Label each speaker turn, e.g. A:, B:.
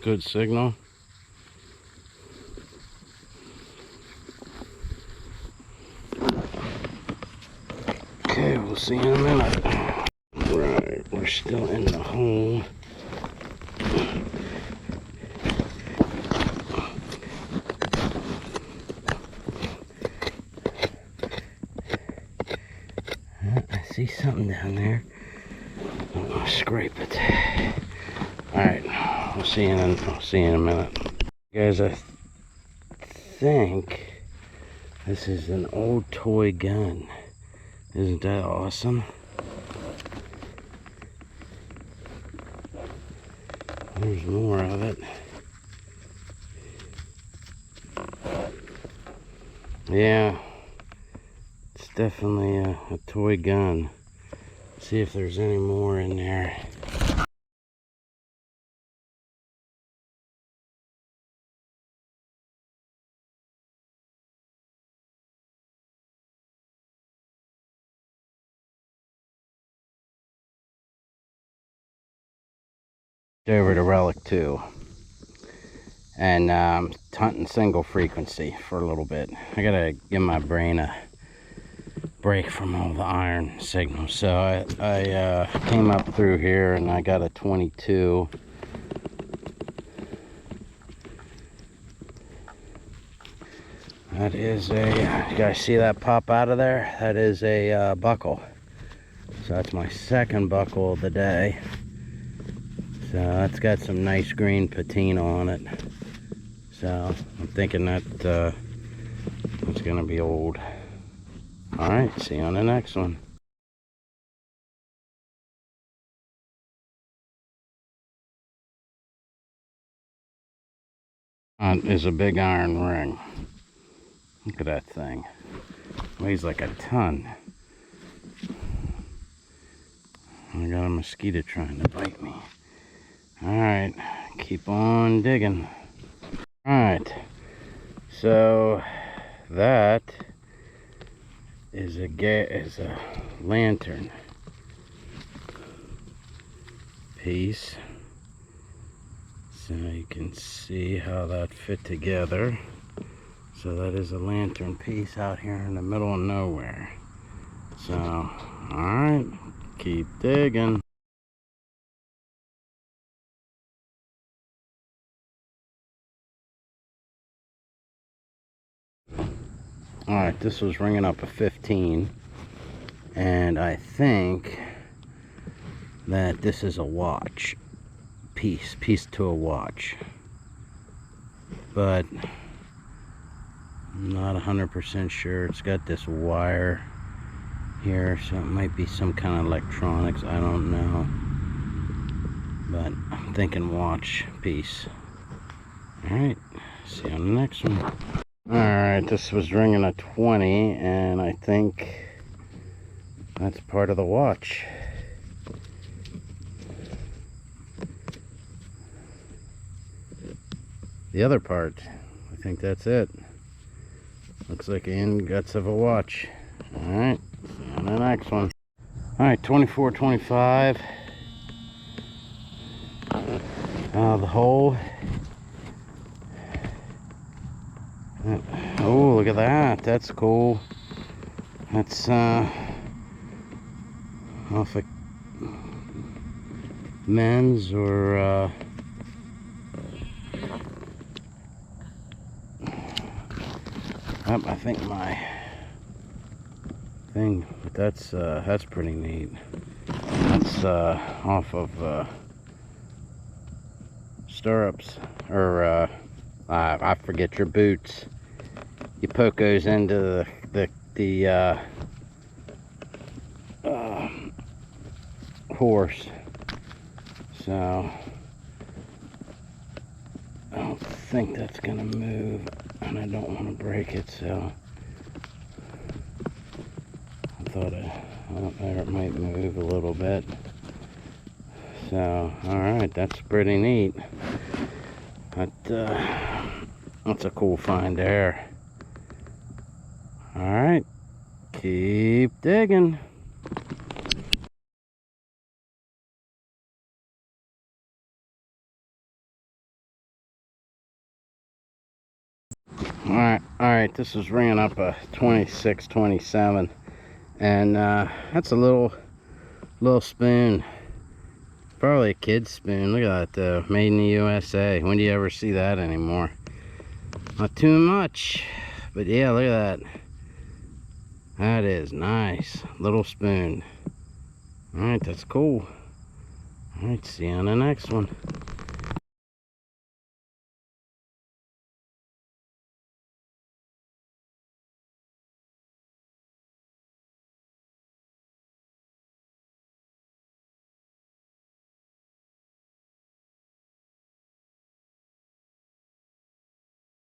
A: Good signal. Okay, we'll see in a minute. Right, we're still in the hole. I see something down there. I'm gonna scrape it. Alright, we'll see in a minute. Guys, I think this is an old toy gun. Isn't that awesome? There's more of it. Yeah, it's definitely a toy gun. See if there's any more in there. Over to Relic 2 and hunting single frequency for a little bit. I gotta give my brain a break from all the iron signals. So I came up through here and I got a 22. That is a, you guys see that pop out of there? That is a buckle. So that's my second buckle of the day. So that's got some nice green patina on it. So I'm thinking that it's gonna be old. Alright, see you on the next one. Is a big iron ring. Look at that thing. Weighs like a ton. I got a mosquito trying to bite me. Alright, keep on digging. Alright, so that is a lantern piece. So you can see how that fit together. So that is a lantern piece out here in the middle of nowhere. So, alright, keep digging. Alright, this was ringing up a 15, and I think that this is a watch piece to a watch, but I'm not 100% sure. It's got this wire here, so it might be some kind of electronics, I don't know, but I'm thinking watch piece. Alright, see you on the next one. Alright, this was ringing a 20, and I think that's part of the watch. The other part, I think that's it. Looks like the ingots of a watch. Alright, see you on the next one. Alright, 2425. The hole. Oh, look at that. That's cool. That's off a men's or I think my thing, but that's pretty neat. That's off of stirrups, or I forget, your boots. You poke those into the horse. So I don't think that's gonna move, and I don't want to break it, so I thought it might move a little bit. So alright, that's pretty neat. That's a cool find there. Alright, keep digging. Alright, this is ringing up a 26, 27. And that's a little spoon. Probably a kid's spoon. Look at that though. Made in the USA. When do you ever see that anymore? Not too much. But yeah, look at that. That is nice. Little spoon. Alright, that's cool. Alright, see you on the next one.